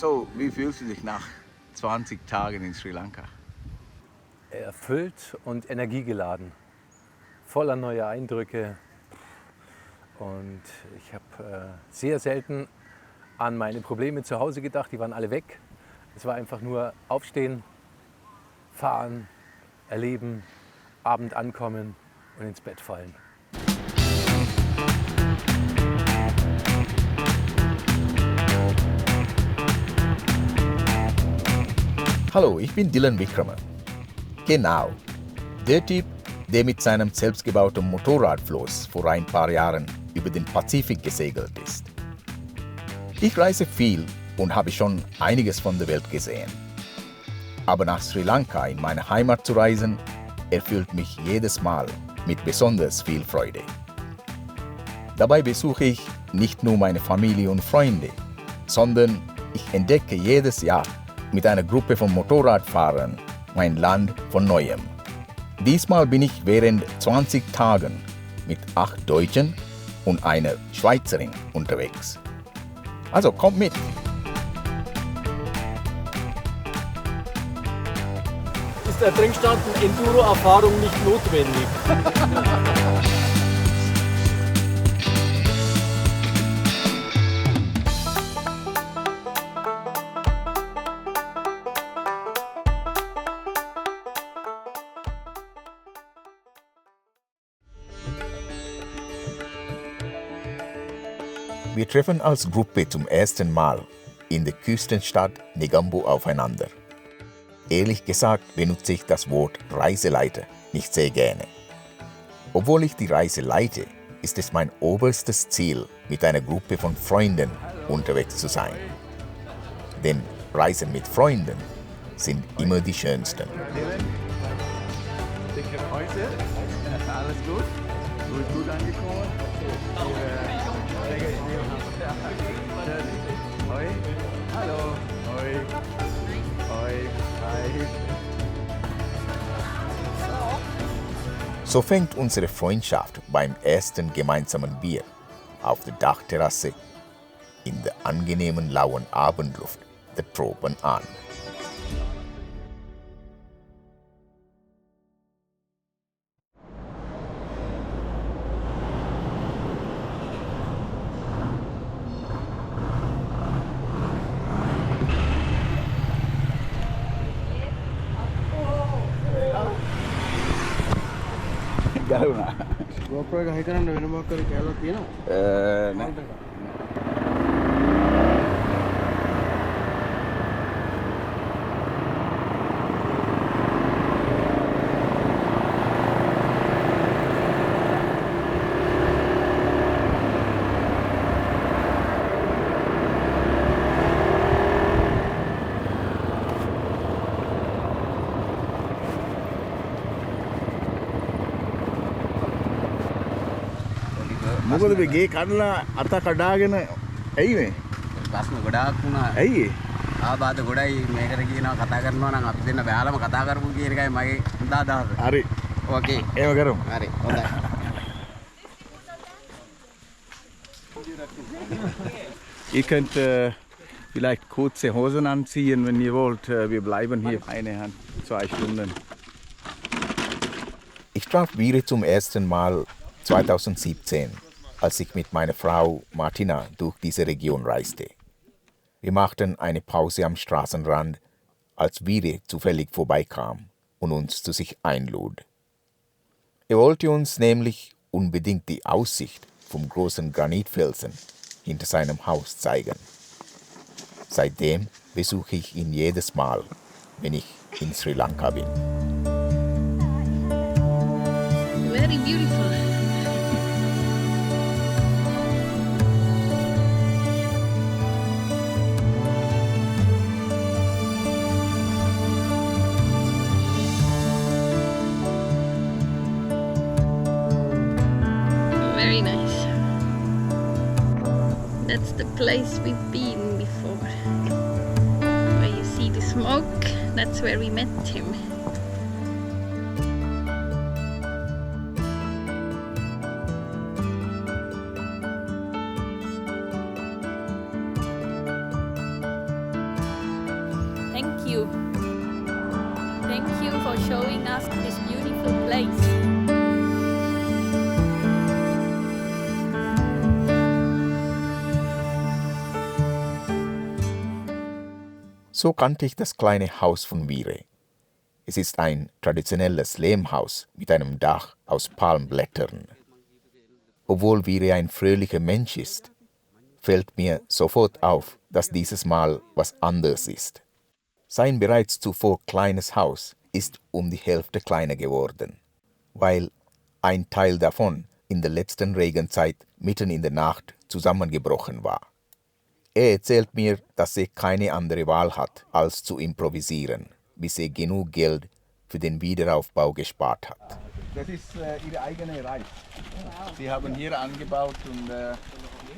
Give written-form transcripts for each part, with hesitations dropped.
So, wie fühlst du dich nach 20 Tagen in Sri Lanka? Erfüllt und energiegeladen, voller neuer Eindrücke. Und ich habe sehr selten an meine Probleme zu Hause gedacht, die waren alle weg. Es war einfach nur aufstehen, fahren, erleben, Abend ankommen und ins Bett fallen. Hallo, ich bin Dylan Wickramer. Genau, der Typ, der mit seinem selbstgebauten Motorradfloß vor ein paar Jahren über den Pazifik gesegelt ist. Ich reise viel und habe schon einiges von der Welt gesehen. Aber nach Sri Lanka in meine Heimat zu reisen, erfüllt mich jedes Mal mit besonders viel Freude. Dabei besuche ich nicht nur meine Familie und Freunde, sondern ich entdecke jedes Jahr mit einer Gruppe von Motorradfahrern mein Land von Neuem. Diesmal bin ich während 20 Tagen mit 8 Deutschen und einer Schweizerin unterwegs. Also kommt mit! Ist der Trinkstand Enduro-Erfahrung nicht notwendig? Wir treffen als Gruppe zum ersten Mal in der Küstenstadt Negombo aufeinander. Ehrlich gesagt benutze ich das Wort Reiseleiter nicht sehr gerne. Obwohl ich die Reise leite, ist es mein oberstes Ziel, mit einer Gruppe von Freunden unterwegs zu sein. Denn Reisen mit Freunden sind immer die schönsten. Dicke Grüße. Alles gut? Gut angekommen? Hoi. Hallo. Hoi. Hoi. Hi. So fängt unsere Freundschaft beim ersten gemeinsamen Bier auf der Dachterrasse in der angenehmen lauen Abendluft der Tropen an. ගරුණා. GoPro එක හයි කරන්න වෙන මොකක් කර කැලක් තියෙනවා? නෑ. මොකද මේ ගේ කඩලා අත කඩාගෙන ඇයි මේ? ප්‍රශ්න ගොඩාක් වුණා. ඇයි ඒ? ආබාධ ගොඩයි මේකට කියනවා කතා කරනවා නම් අපි දෙන්න බෑලම කතා කරමු කියන එකයි මගේ හොඳ අදහස. හරි. ඕකේ. ඒව කරමු. හරි. හොඳයි. Ihr könnt vielleicht kurze Hosen anziehen, wenn ihr wollt. Wir bleiben hier 2 Stunden. Ich traf Vire zum ersten Mal 2017, als ich mit meiner Frau Martina durch diese Region reiste. Wir machten eine Pause am Straßenrand, als Vire zufällig vorbeikam und uns zu sich einlud. Er wollte uns nämlich unbedingt die Aussicht vom großen Granitfelsen hinter seinem Haus zeigen. Seitdem besuche ich ihn jedes Mal, wenn ich in Sri Lanka bin. Very beautiful. Very nice. That's the place we've been before. Where you see the smoke, that's where we met him. you. Thank you for showing us this beautiful place. So kannte ich das kleine Haus von Vire. Es ist ein traditionelles Lehmhaus mit einem Dach aus Palmblättern. Obwohl Vire ein fröhlicher Mensch ist, fällt mir sofort auf, dass dieses Mal was anders ist. Sein bereits zuvor kleines Haus ist um die Hälfte kleiner geworden, weil ein Teil davon in der letzten Regenzeit mitten in der Nacht zusammengebrochen war. Er erzählt mir, dass er keine andere Wahl hat, als zu improvisieren, bis er genug Geld für den Wiederaufbau gespart hat. Das ist ihre eigene Reis. Sie haben hier angebaut und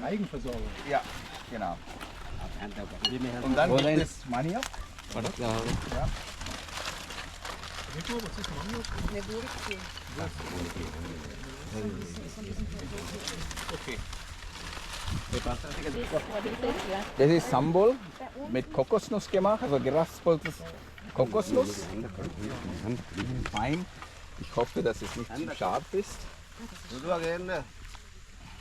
Eigenversorgung. ja, genau. Und dann gibt es Maniok. Ja. Okay. Das ist Sambol mit Kokosnuss gemacht, also geraspeltes Kokosnuss. Fein. Ich hoffe, dass es nicht zu scharf ist.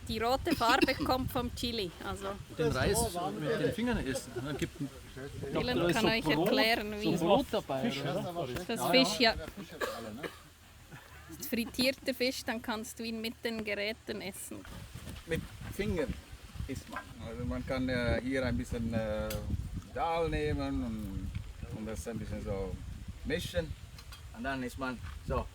Die rote Farbe kommt vom Chili. Also Den Reis mit den Fingern essen. Dann gibt Dylan kann euch erklären, wie Brot dabei. das Fisch, ja. Das frittierte Fisch, dann kannst du ihn mit den Geräten essen. Mit Fingern isst man. Also man kann hier ein bisschen Dahl nehmen und das ein bisschen so mischen. Und dann isst man so.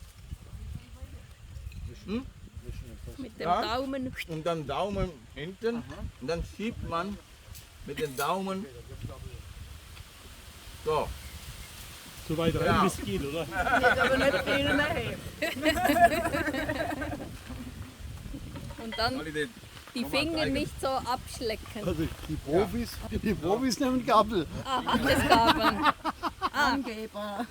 Mit dem Ja. Daumen. Und dann Daumen hinten. Und dann schiebt man mit dem Daumen so. So weit rein, Ja. wie es geht, oder? Und dann die Finger nicht so abschlecken. Also die Profis nehmen Gabel. Aha, das Gabeln. Angeber.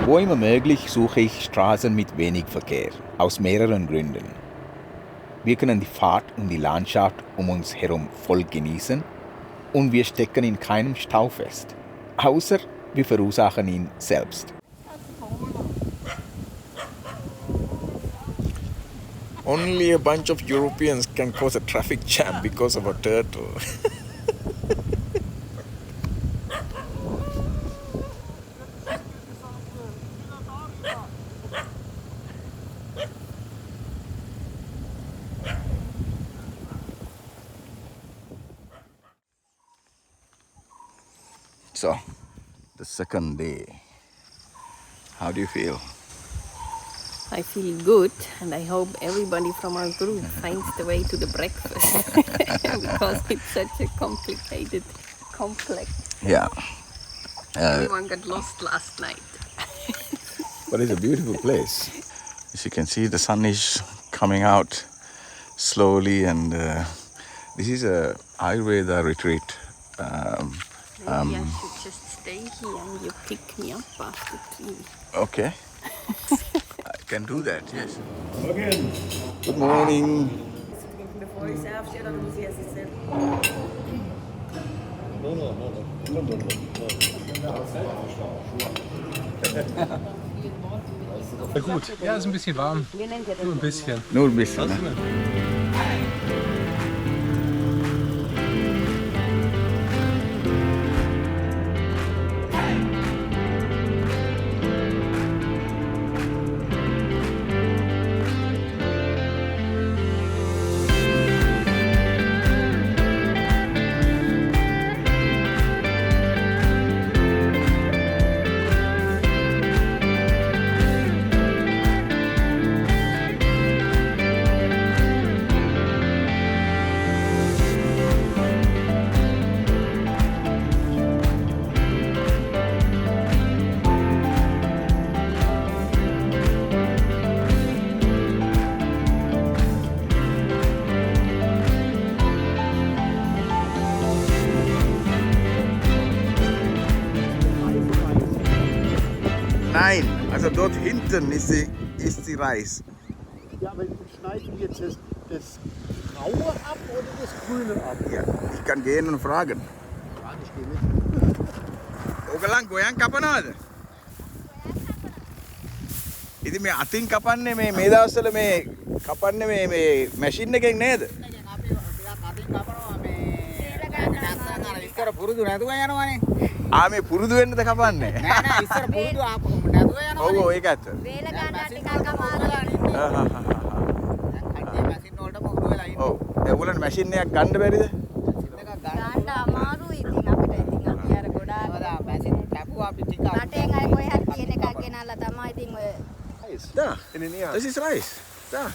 Wo immer möglich suche ich Straßen mit wenig Verkehr, aus mehreren Gründen. Wir können die Fahrt und die Landschaft um uns herum voll genießen und wir stecken in keinem Stau fest, außer wir verursachen ihn selbst. Only a bunch of Europeans can cause a traffic jam because of a turtle. So, the second day. How do you feel? I feel good, and I hope everybody from our group finds the way to the breakfast because it's such a complicated complex. Yeah. Everyone got lost last night. But it's a beautiful place. As you can see, the sun is coming out slowly, and this is a Ayurveda retreat. Maybe I should just stay here and you pick me up after 3. Okay. I can do that, yes. Morgen. Good morning. Bevor ich sie aufstehe, dann muss ich erst erzählen. Na gut, ja, ist ein bisschen warm. Nur ein bisschen. Nur ein bisschen. Ne? Nein, also dort hinten ist die Reis. Ja, aber schneiden wir jetzt das Graue ab oder das Grüne ab? Ja, ich kann gehen und fragen. Ja, ich gehe mit. ඕගලන් ගොයන් කපනවද? ඉතින් මේ අතින් කපන්නේ මේ දවස්වල මේ කපන්නේ මේ මැෂින් එකෙන් නේද? ඉස්සර පුරුදු නැතුව යනවනේ. මේ පුරුදු වෙන්නද කපන්නේ? නෑ ඉස්සර පුරුදු ආපු නැතුව යනවා. ඔව් ඒක ඇත්ත. වේල ගන්න ටිකක් අමාරුයි. කට්ටිය මැෂින් වලට පුරුදු වෙලා ඉන්නේ. ඔව්. ඒගොල්ලන් මැෂින් එකක් ගන්න බැරිද? ගන්න අමාරුයි ඉතින් අපිට. ඉතින් අපි අර ගොඩාක් මැෂින් ටැපුවා අපි ටිකක්. රටෙන් අය කොහේ හරි තියෙන එකක් ගෙනල්ලා තමයි ඉතින් ඔය Da, das ist Reis. Da.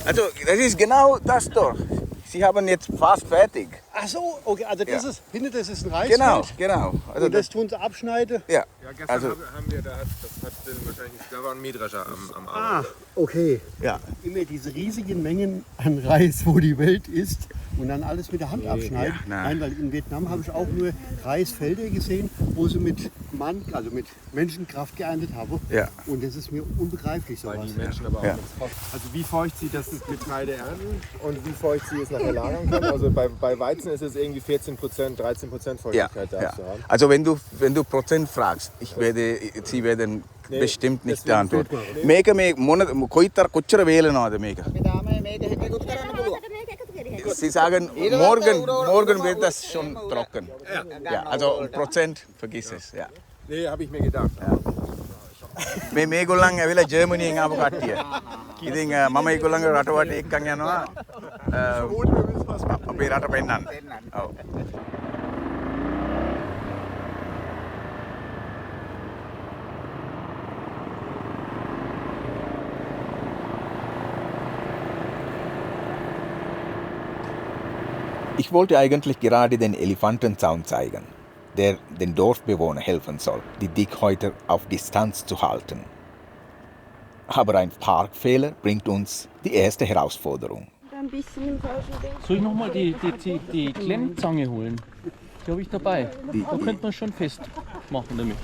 Also, das ist genau das dort. Sie haben jetzt fast fertig. Ach so, okay, also das Ja. ist, hinter das ist ein Reisfeld. Genau. Also Und das tun sie abschneiden. ja. Ja, gestern Also, haben wir, das hat wahrscheinlich, da war ein Mähdrescher am Arm. Okay. ja. Immer diese riesigen Mengen an Reis, wo die Welt ist und dann alles mit der Hand abschneiden. Ja, nein. Nein, weil in Vietnam habe ich auch nur Reisfelder gesehen, wo sie mit mit Menschenkraft geerntet haben. Ja. Und das ist mir unbegreiflich Weil sowas. die Menschen aber auch Ja. Also wie feucht sie das Getreide ernten und wie feucht sie es nachher lagern können. Also bei Weizen ist es irgendwie 14%, 13% Ja, Feuchtigkeit ja. darfst du haben. Also wenn du Prozent fragst, Sie werden Nee, bestimmt nicht deswegen antworten. fehlt මේක මේ මොන කොච්චර වේලනවද මේක? තාම මේක හෙකෙකුත් කරන්න පුළුවන්. Sie sagen morgen wird das schon trocken. Ja, also Prozent vergiss es. Ja. Nee, habe ich mir gedacht. මේගොල්ලන් ඇවිල්ලා ජර්මනියෙන් ආපු කට්ටිය. ඉතින් මම ඒගොල්ලන්ගේ රටවට එක්කන් යනවා අපේ රට පෙන්නන්න. ඔව්. Ich wollte eigentlich gerade den Elefantenzaun zeigen, der den Dorfbewohnern helfen soll, die Dickhäuter auf Distanz zu halten. Aber ein Parkfehler bringt uns die erste Herausforderung. ein bisschen im falschen Ding. Soll ich nochmal die Klemmzange holen? Die habe ich dabei. Da könnte man schon festmachen damit.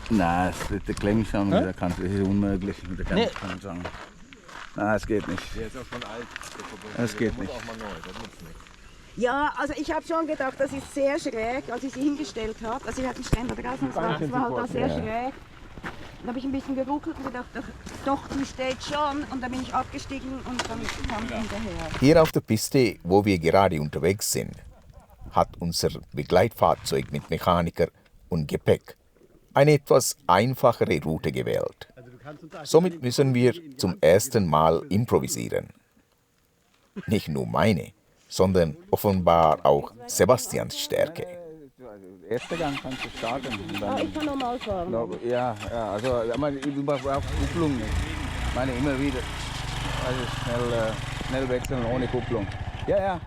Nein, mit der Klemmstange, da kannst du, das ist unmöglich mit der Klemmstange. Nein, es geht nicht. Der ist auch schon alt. Es geht nicht. Auch mal neu, das nützt nichts. Ja, also ich habe schon gedacht, das ist sehr schräg, als ich sie hingestellt habe. Also ich hatte einen Ständer draußen, es war halt da sehr schräg. Dann habe ich ein bisschen geruckelt und gedacht, doch, die steht schon. Und dann bin ich abgestiegen und dann kam sie hinterher. Hier auf der Piste, wo wir gerade unterwegs sind, hat unser Begleitfahrzeug mit Mechaniker und Gepäck eine etwas einfachere Route gewählt. Somit müssen wir zum ersten Mal improvisieren. Nicht nur meine, sondern offenbar auch Sebastians Stärke. Erster Gang kannst du starten. Ich kann normal fahren. Ja, also du brauchst Kupplung nicht. Ich meine immer wieder. Also schnell wechseln ohne Kupplung. Ja,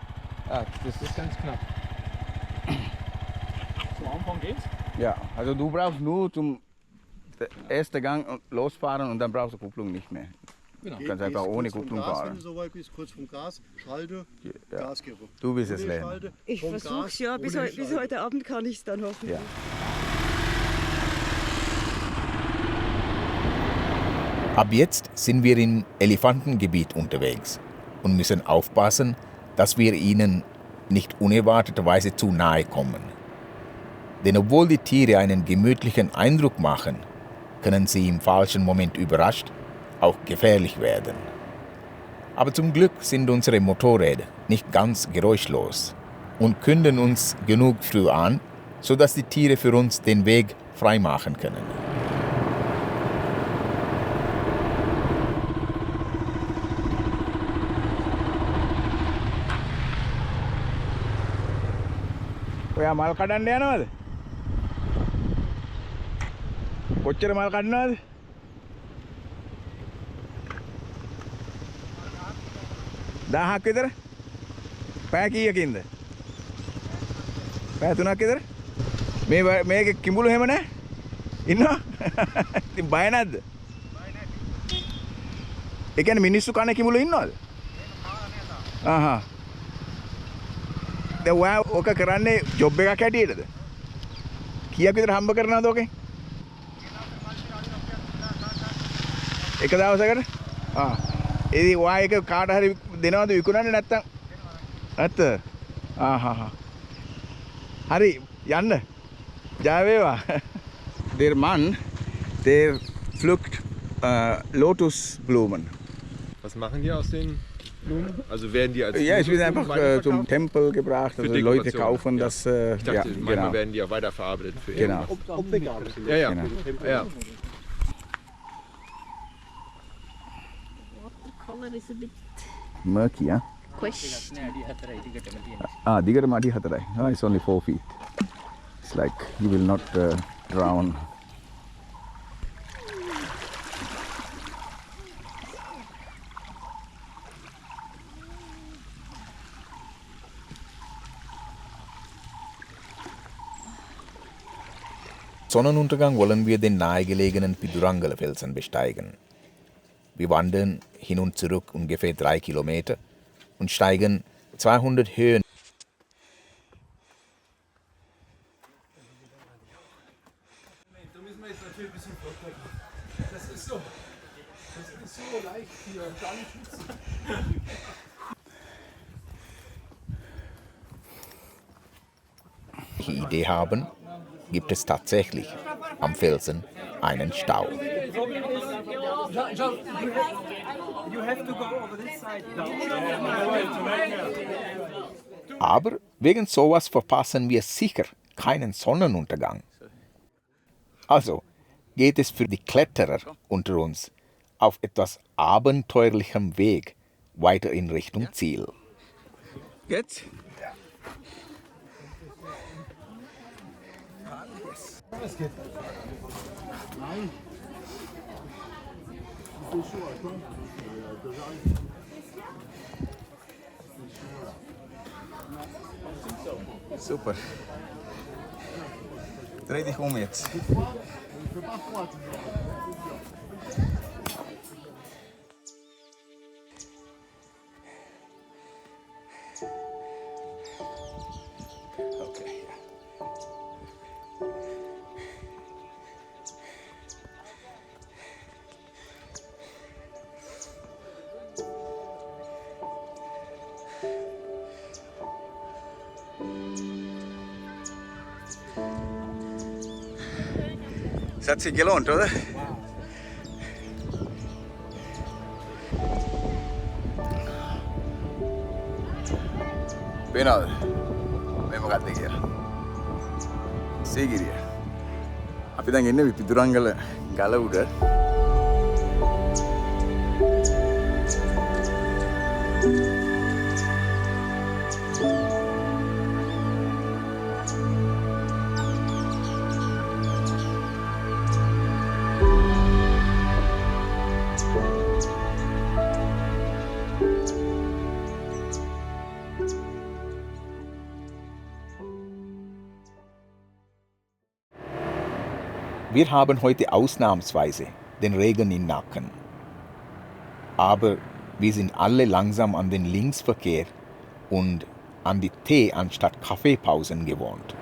das ist Ganz knapp. Zum Anfang geht's? Ja, also du brauchst nur zum ersten Gang losfahren und dann brauchst du Kupplung nicht mehr. Genau. Du kannst einfach ohne Kupplung Wenn fahren. du so weit bist, kurz vom Gas, schalte, Ja. Gas gebe. Du bist es lernen. Ich Vom versuche Gas, ja, bis ohne bis Schalten. heute Abend kann ich es dann hoffentlich. Ja. Ab jetzt sind wir im Elefantengebiet unterwegs und müssen aufpassen, dass wir ihnen nicht unerwarteterweise zu nahe kommen. Denn obwohl die Tiere einen gemütlichen Eindruck machen, können sie im falschen Moment überrascht auch gefährlich werden. Aber zum Glück sind unsere Motorräder nicht ganz geräuschlos und künden uns genug früh an, sodass die Tiere für uns den Weg freimachen können. ඔයා මල් කඩන්න යනවද? කොච්චර මල් කඩනවද? දහහක් විතර? පැය කීයකින්ද? පැය 3ක් විතර? මේක කිඹුළු එහෙම නැහැ? ඉන්නවා? ඉතින් බය නැද්ද? ඒ කියන්නේ මිනිස්සු කන කිඹුළු ඉන්නවද? ආහා. දැන් ඔයා ඔක කරන්නේ ජොබ් එකක් හැටියටද? කීයක් විතර හම්බ කරනවද ඔකෙන්? එක දවසකට? ඉතින් ඔයා ඒක කාට හරි දෙනවද විකුණන්නේ නැත්තම්? ඇත්ත? ආහා. හරි යන්න. ජය වේවා. Der Mann, der pflückt Lotusblumen. Was machen die aus den Blumen? Also werden die als Ja, es wird einfach zum Tempel gebracht, also die Leute kaufen das. Ich dachte, Ja, manchmal genau. werden die auch weiterverarbeitet für Genau. irgendwas. Ja, ja. Genau. Ja. Color is a bit Murky, yeah? question. Digara madi 4යි. It's only 4 feet. It's like you will not drown. Sonnenuntergang wollen wir den nahegelegenen Pidurangala-Felsen besteigen. Wir wandern hin und zurück ungefähr 3 Kilometer und steigen 200 Höhen. Da müssen wir jetzt natürlich ein bisschen flotter gehen. Das ist so leicht hier, gar nicht schützen. Die Idee haben, gibt es tatsächlich am Felsen einen Stau. Aber wegen sowas verpassen wir sicher keinen Sonnenuntergang. Also geht es für die Kletterer unter uns auf etwas abenteuerlichem Weg weiter in Richtung Ziel. Geht's? Super. Dreh dich um jetzt. Okay. Es hat sich gelohnt, oder? Benal, මේ මොකක්ද කියලා. සීගිරිය. අපි දැන් එන්නේ පිදුරංගල ගල උඩ. Wir haben heute ausnahmsweise den Regen im Nacken. Aber wir sind alle langsam an den Linksverkehr und an die Tee- anstatt Kaffeepausen gewohnt.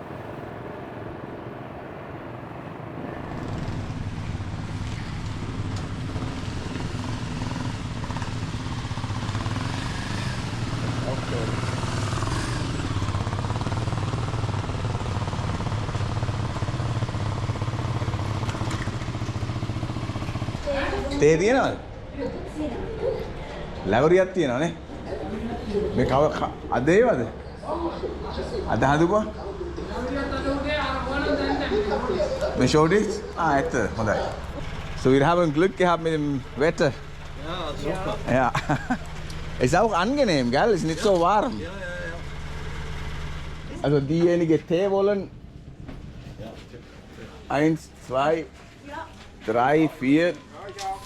තේ තියෙනවද? ලැබරියක් තියෙනවා නේ. මේ කව අද ඒවද? අද හදුවා? Mit Shorties? Ätte, හොඳයි. So, wir haben Glück gehabt mit dem Wetter. Ja, super. Ja. Ist auch angenehm, gell? Ist nicht so warm. Ja. Also diejenigen Tee wollen. 1, 2, 3, 4,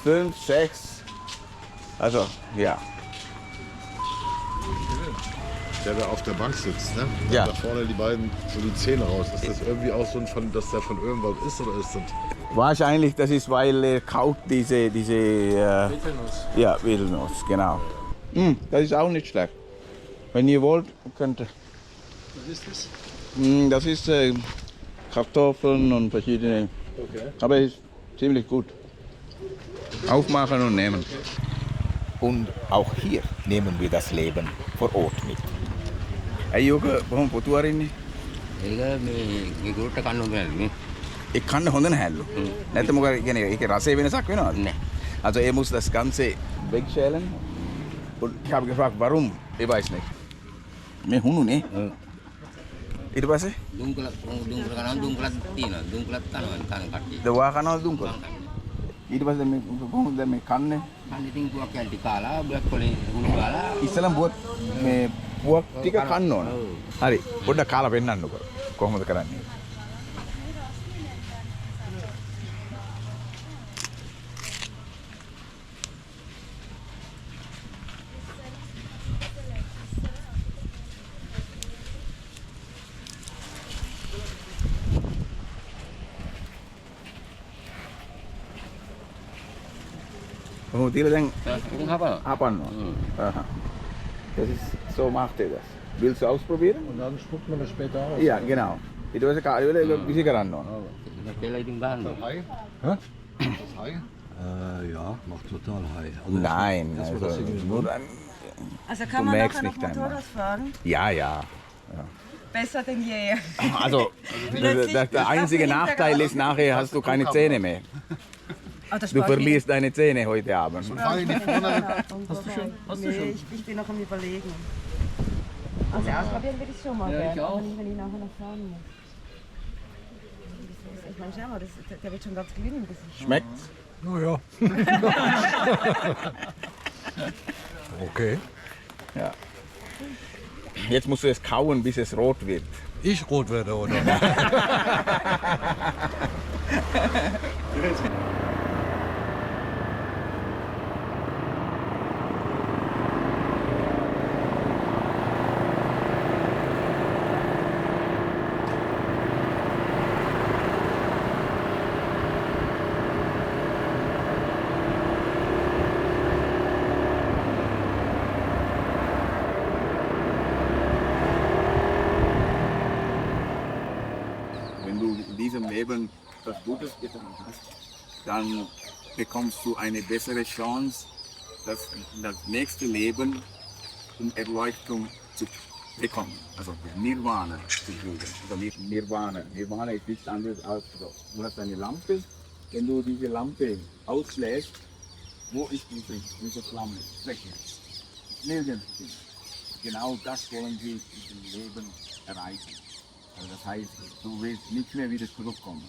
5, 6. Also, ja. Der da auf der Bank sitzt, ne? Ja. Da vorne die beiden, so die Zähne raus. Ist das irgendwie auch so ein, dass der von irgendwas ist oder ist das? Wahrscheinlich, das ist, weil er kaut diese Mittelnuss. ja, Wedelnuss, genau. Das ist auch nicht schlecht. Wenn ihr wollt, könnt ihr. Was ist das? Das ist Kartoffeln und verschiedene. Okay. Aber ist ziemlich gut. Aufmachen und nehmen. Und auch hier nehmen wir das Leben vor Ort mit. අයෝක බොහොම පොතු වරින්නේ. ඒක මේ ගුරුට කන්න හොඳ නැහැ. ඒක කන්න හොඳ නැහැලු. නැත්නම් මොකද කියන්නේ ඒකේ රසයේ වෙනසක් වෙනවද? නැහැ. Also er muss das Ganze wegschälen. Und ich habe gefragt, warum? Ich weiß nicht. මේ හුණු නේ. ඊට පස්සේ දුම්කල කනවා දුම්කලත් තියෙනවා. දුම්කලත් කනවා කන කට්ටිය. දවා කනවා දුම්කල. ඊට පස්සේ මේ කොහොමද මේ කන්නේ? කන්න ඉතින් පුවක් කැල්ටි කාලා බුවක් කොලේ හුණු කාලා ඉස්සලම් බුවක් මේ පුවක් ටික කන්න ඕන. හරි. පොඩ්ඩක් කාලා පෙන්නන්නකෝ. කොහොමද කරන්නේ? Oh, die dann abbauen. Aha. Das ist, so macht er das. Willst du ausprobieren? Und dann spuckt man das später aus. Ja, genau. Itu was kali wala bisi karanno. කියලා ඉතින් බලන්න. Hä? Ist das Hai? Ja, macht total Hai. Nein, also nur ein, Also Du kann man merkst nachher noch nicht einmal. Motorrad fahren? ja, ja. Besser denn je. Also der einzige Nachteil ist, nachher hast du keine Zähne mehr. Ah, das Du spart verlierst deine Zähne heute Abend. Hast du schon? Ich bin noch am Überlegen. Also ausprobieren will ich schon mal. Ja, ich gerne, auch. aber nicht, wenn ich nachher noch fahren muss. Ich meine, schau mal, der wird schon ganz grün im Gesicht. Schmeckt's? Naja. Okay. Ja. Jetzt musst du es kauen, bis es rot wird. Ich rot werde, oder? Wenn du in diesem Leben etwas Gutes getan hast, dann bekommst du eine bessere Chance, das nächste Leben um Erleuchtung zu bekommen. Also Nirvana zu kriegen. Also Nirvana. Nirvana ist nichts anderes als so. Du hast eine Lampe, wenn du diese Lampe auslässt, wo ist diese Flamme? Weg. Nirgends. Genau das wollen wir in diesem Leben erreichen. Also das heißt, du willst nicht mehr wieder zurückkommen.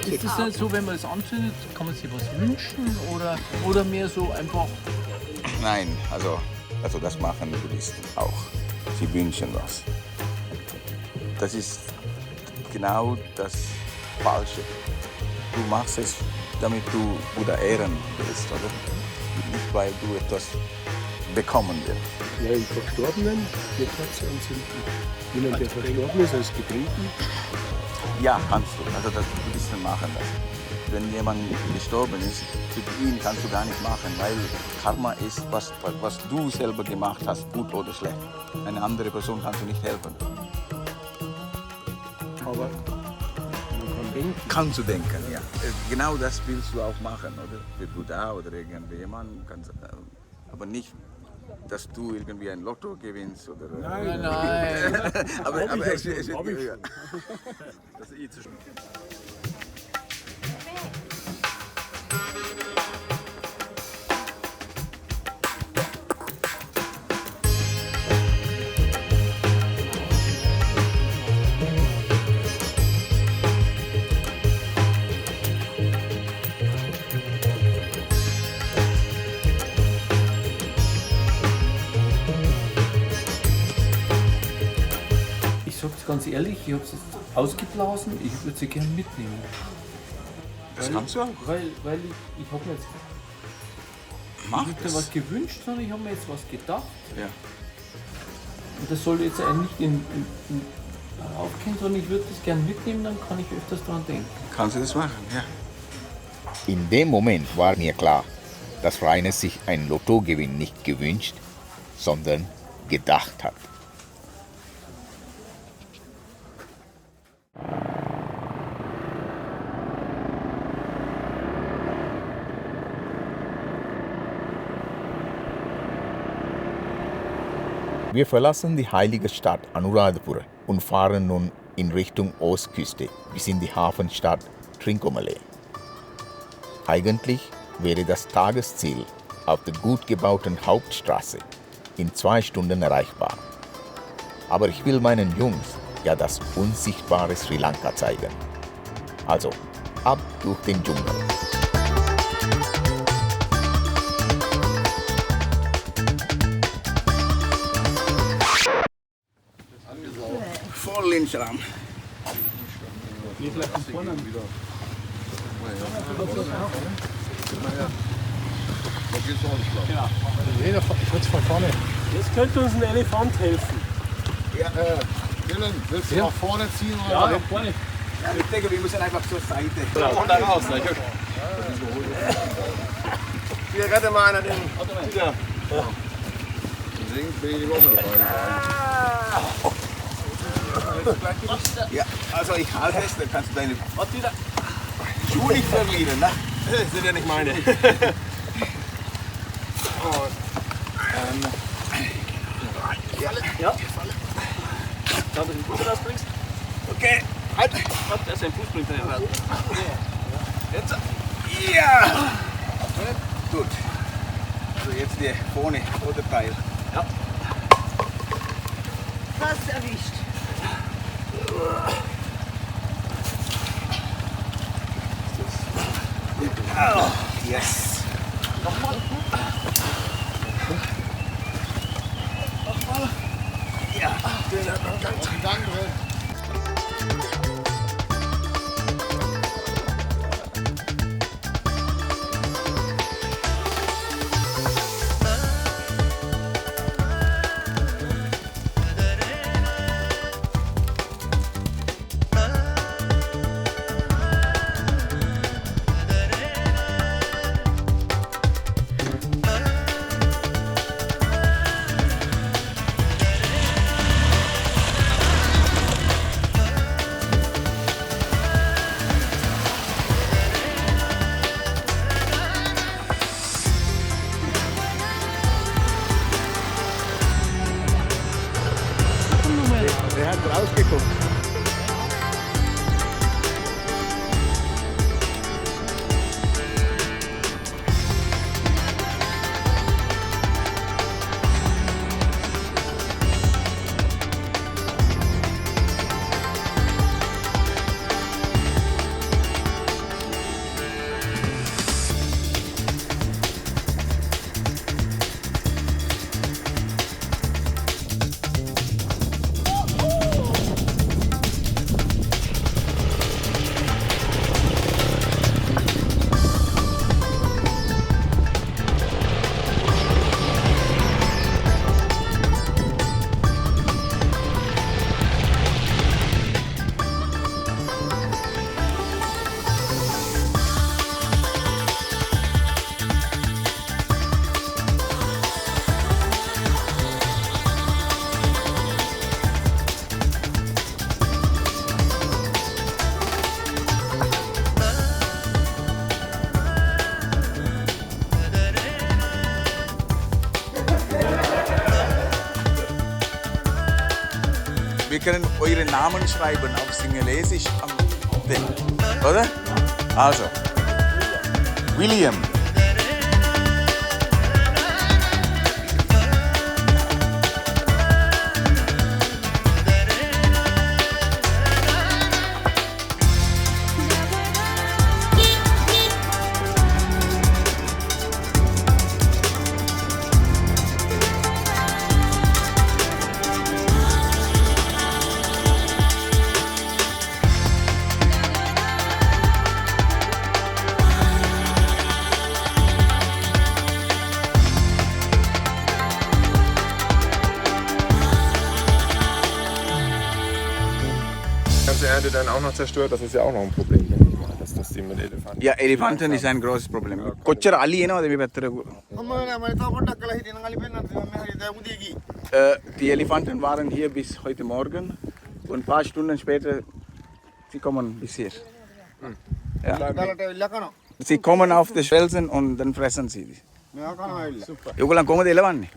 Ist es denn so, wenn man es anzündet, kann man sich was wünschen oder mehr so einfach? Nein, also das machen Buddhisten auch. Sie wünschen was. Das ist genau das Falsche. Du machst es, damit du Buddha ehren willst, oder? Nicht, weil du etwas bekommen willst. Ja, im Verstorbenen die Kerze anzünden. Jemand, der verstorben ist, als getrunken. Ja, kannst du. Also das Buddhisten machen das. Wenn jemand gestorben ist, für ihn kannst du gar nicht machen, weil Karma ist, was du selber gemacht hast, gut oder schlecht. Eine andere Person kannst du nicht helfen. Aber man kann denken. Kannst du denken, ja. Genau das willst du auch machen, oder? Für Buddha oder irgendjemand. Aber nicht, dass du irgendwie ein Lotto gewinnst, oder? Nein. aber es ist Hab ich ja. schon. Das ist zu Ich sag's ganz ehrlich, ich habe es jetzt ausgeblasen, ich würde sie gerne mitnehmen. Das kannst du auch. Weil ich habe mir jetzt Mach nicht nur das. was gewünscht, sondern ich habe mir jetzt was gedacht. Ja. Und das soll jetzt eigentlich nicht aufgehen, sondern ich würde das gerne mitnehmen, dann kann ich öfters daran denken. Kannst du das machen, ja. In dem Moment war mir klar, dass Rainer sich einen Lottogewinn nicht gewünscht, sondern gedacht hat. Wir verlassen die heilige Stadt Anuradhapura und fahren nun in Richtung Ostküste bis in die Hafenstadt Trincomalee. Eigentlich wäre das Tagesziel auf der gut gebauten Hauptstraße in 2 Stunden erreichbar. Aber ich will meinen Jungs ja das unsichtbare Sri Lanka zeigen. Also, ab durch den Dschungel. Voll in Schramm. Kurz von vorne. Jetzt könnte uns ein Elefant helfen. Ja, Dylan, willst du nach vorne ziehen oder Ja, nach vorne. Ja, ich denke, wir müssen einfach zur Seite. Und dann raus. Hier, rette mal einer den. Wieder. Deswegen bin ich auch mit dabei. Ja, also ich halte es, dann kannst du deine Schuhe nicht verlieren, ne? Das sind ja nicht meine. Ja. Schau, dass du den Fuß rausbringst. Okay, halt. Warte, der ist ein Fußbrinter. Jetzt. Ja! Gut. Also jetzt der vorne Vorderteil. Ja. Fast erwischt. Oh, yes. Nochmal. Ja. Danke. Der hat rausgeguckt. Wir können eure Namen schreiben auf Singalesisch am Ding, oder? Also, William. Ganze Ernte dann auch noch zerstört, das ist ja auch noch ein Problem, denke ich mal, dass die mit Elefanten. Ja, Elefanten ist ein großes Problem. Kochchar Ali enawa me pattara. Die Elefanten waren hier bis heute Morgen und ein paar Stunden später sie kommen bis hier. Ja. Sie kommen auf die Felsen und dann fressen sie die. Super. ඒගොල්ලන් කොහොමද එලවන්නේ?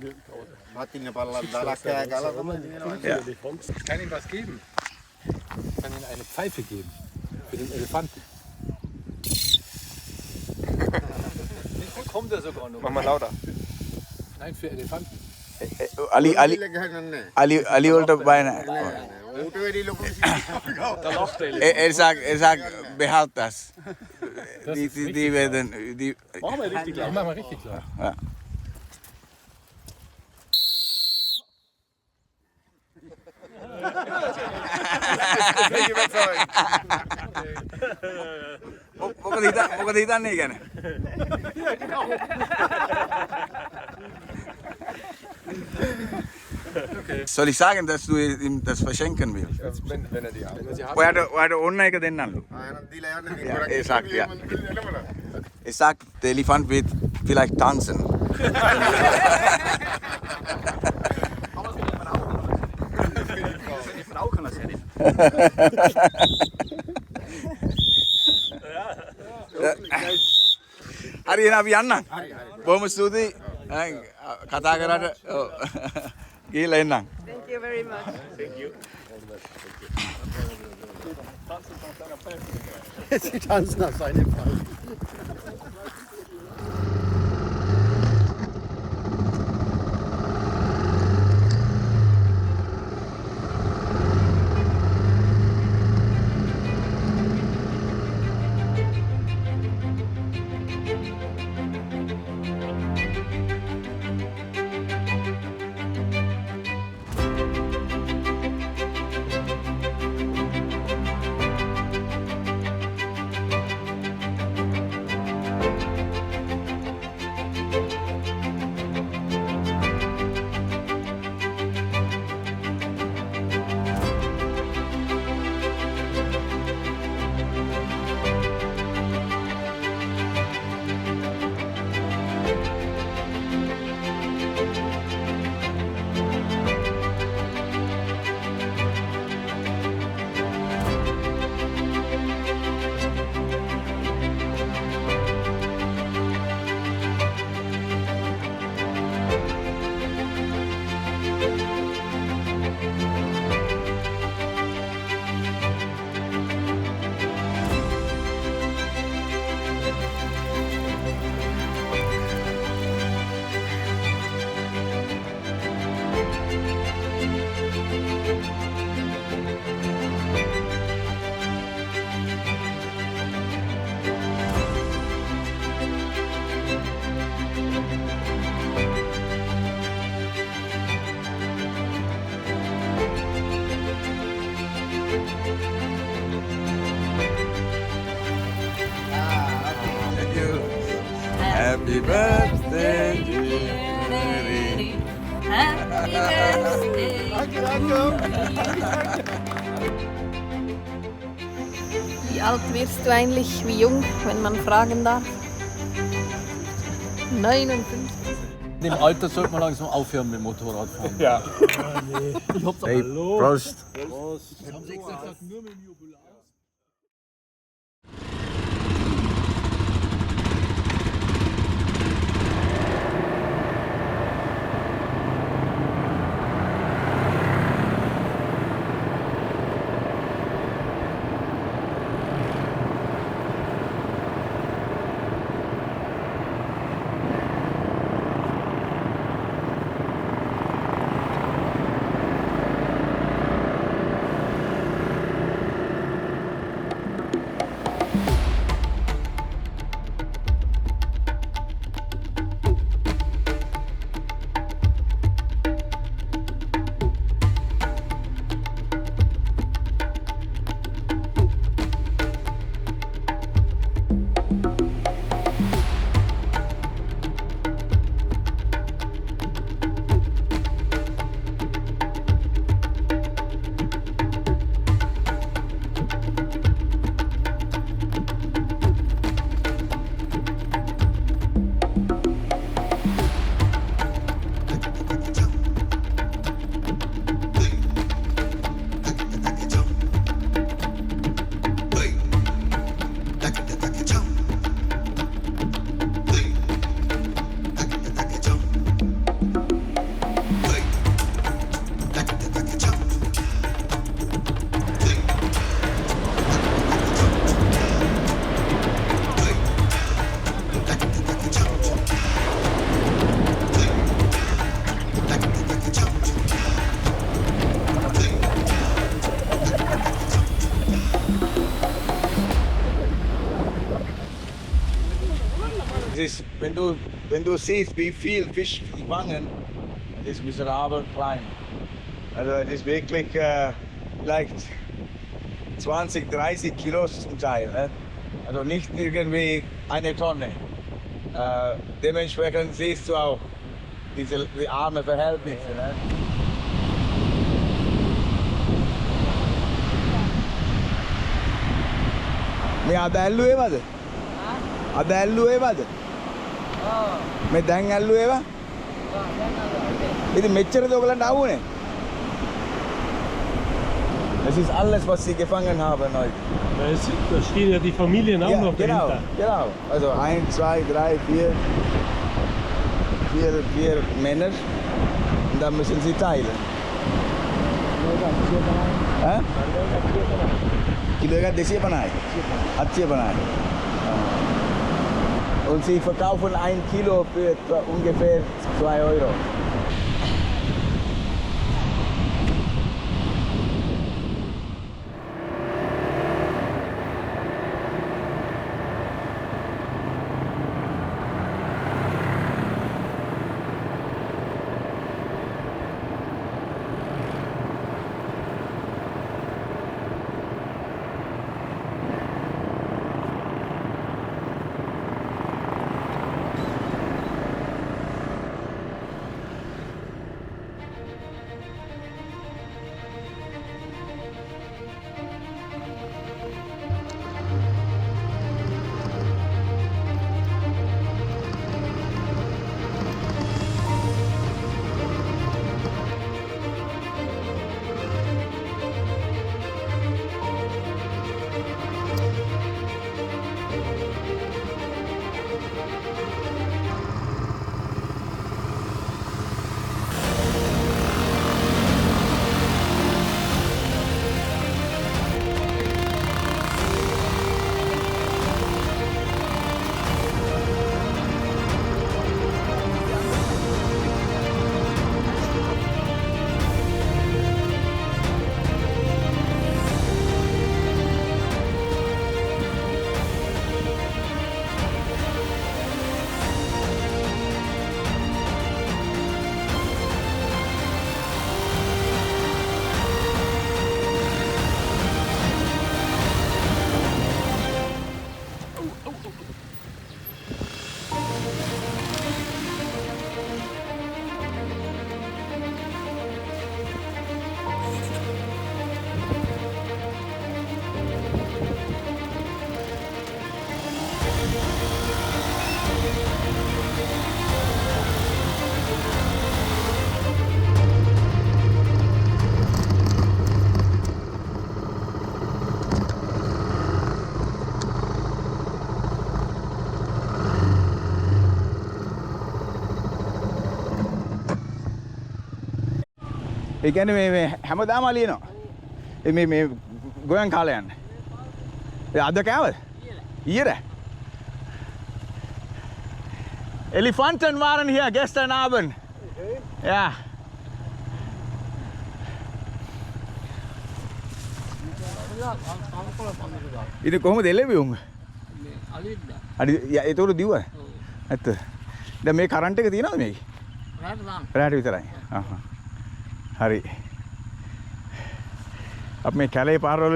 Ja. Ich kann ihm was geben. Ich kann ihm eine Pfeife geben. Für den Elefanten. Kommt er sogar noch. Mach mal lauter. Nein, für Elefanten. Ali wollte beinahe. Er sagt, behalt das. Die werden. Machen wir richtig klar. Machen wir richtig klar. Ja. Må dit an igen. Soll ich sagen, dass du ihm das verschenken willst? Wenn er die hat. Waar onneige den nan? Ja, er sagt, ja. Er sagt, der Elefant wird vielleicht tanzen. Frau kann das ja nicht. Hari na bianna. Bom studi. Kata karada. Gila enang. Thank you very much. Thank you. Sie tanzen auf seine Pfeife. Happy birthday, Happy birthday. Wie alt wirst du eigentlich? Wie jung, wenn man fragen darf? 59. In dem Alter sollte man langsam aufhören mit dem Motorradfahren. Ja. Ich hab's Hey, hallo. Prost. Jetzt haben sie gesagt, nur mit dem Jubiläum. Es ist, wenn du siehst, wie viel Fisch sie fangen, es ist miserabel klein. Also es ist wirklich vielleicht 20, 30 Kilos zum Teil. Ne? Also nicht irgendwie eine Tonne. Dementsprechend siehst du auch die armen Verhältnisse. Ne? මේ අද ඇල්ලුවේවද? අද ඇල්ලුවේවද? මේ දැන් ඇල්ලුවේවා? ඉතින් මෙච්චරද ඔයගලන්ට ආවුනේ? Das ist alles, was sie gefangen haben heute. Da stehen ja die Familien auch noch genau, dahinter. Genau. Also 1, 2, 3, 4 Männer und dann müssen sie teilen. Hä? Kilo 250. 850. Und sie verkaufen 1 Kilo für ungefähr 2 Euro. ඒ කියන්නේ මේ හැමදාම අලියනවා. මේ ගෝයන් කාලේ යන්නේ. ඒ අද කෑවද? ඊයේ. Elefanten waren hier gestern Abend. Ja. ඉතින් කොහොමද එළෙවි උංග? අලි ඒතකොට දිව්වා. ඇත්ත. දැන් මේ කරන්ට් එක තියනවද මේකේ? රාට විතරයි. හරි. අපි මේ කැලේ පාරවල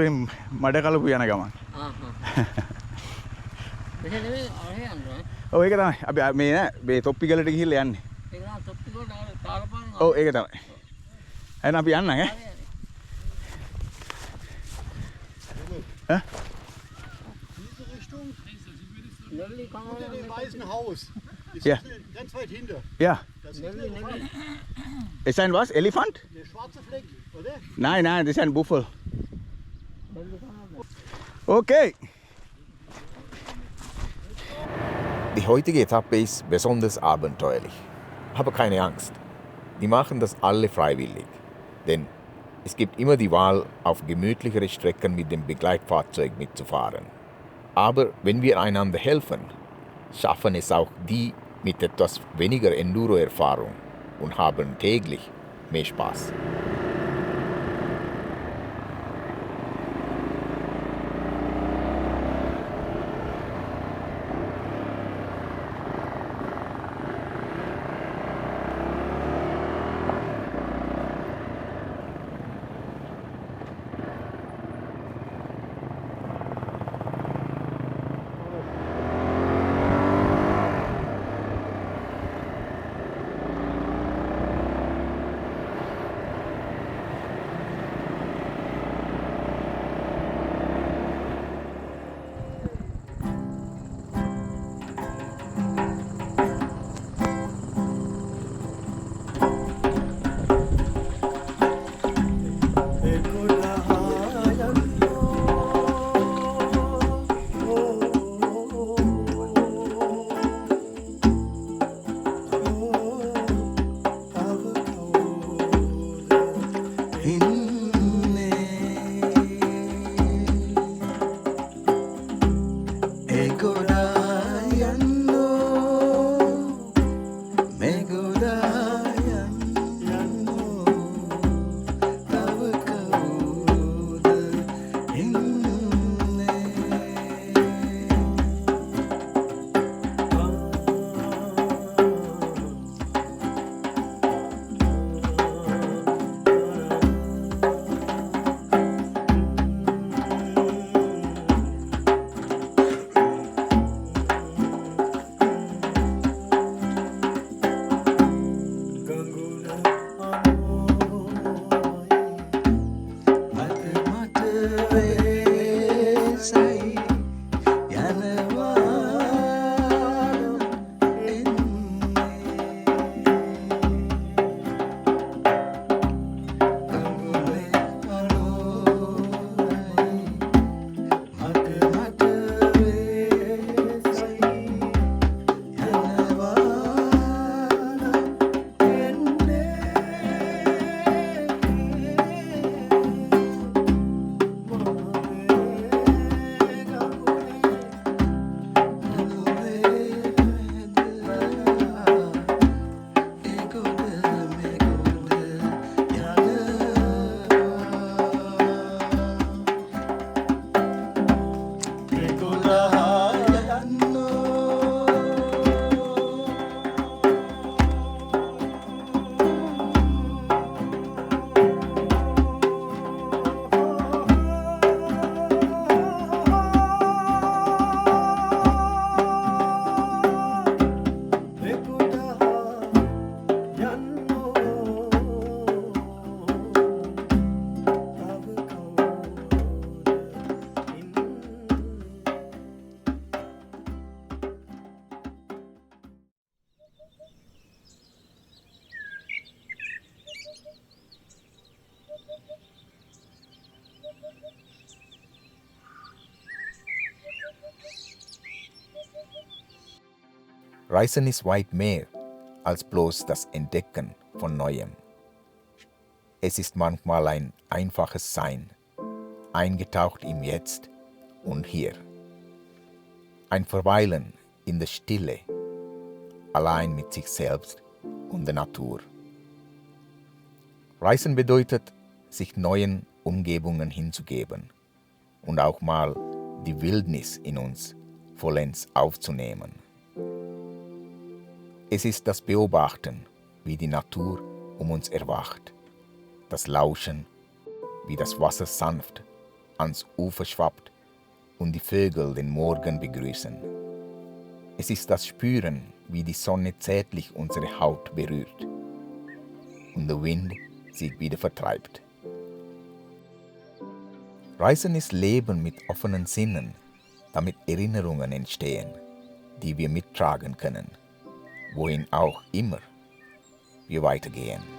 මඩ කලපු යන ගමන්. ඔව් ඒක තමයි. අපි මේ නෑ මේ තොප්පිගලට ගිහිල්ලා යන්නේ. ඒක නම් තොප්පිගලට පාරපාන. ඔව් ඒක තමයි. එහෙනම් අපි යන්න ඈ. Hä? Diese Richtung? Dem weißen Haus. Ja. Ganz weit hinter. Ja. Das ist Ist ein was? Elefant? der schwarze Fleck, oder? Nein, nein, das ist ein Buffel. Okay. Die heutige Etappe ist besonders abenteuerlich. Aber keine Angst. Die machen das alle freiwillig. Denn es gibt immer die Wahl, auf gemütlichere Strecken mit dem Begleitfahrzeug mitzufahren. Aber wenn wir einander helfen, schaffen es auch die mit etwas weniger Enduro-Erfahrung und haben täglich mehr Spaß. Reisen ist weit mehr als bloß das Entdecken von Neuem. Es ist manchmal ein einfaches Sein, eingetaucht im Jetzt und Hier. Ein Verweilen in der Stille, allein mit sich selbst und der Natur. Reisen bedeutet, sich neuen Umgebungen hinzugeben und auch mal die Wildnis in uns vollends aufzunehmen. Es ist das Beobachten, wie die Natur um uns erwacht, das Lauschen, wie das Wasser sanft ans Ufer schwappt und die Vögel den Morgen begrüßen. Es ist das Spüren, wie die Sonne zärtlich unsere Haut berührt und der Wind sie wieder vertreibt. Reisen ist Leben mit offenen Sinnen, damit Erinnerungen entstehen, die wir mittragen können, wohin auch immer wir weitergehen.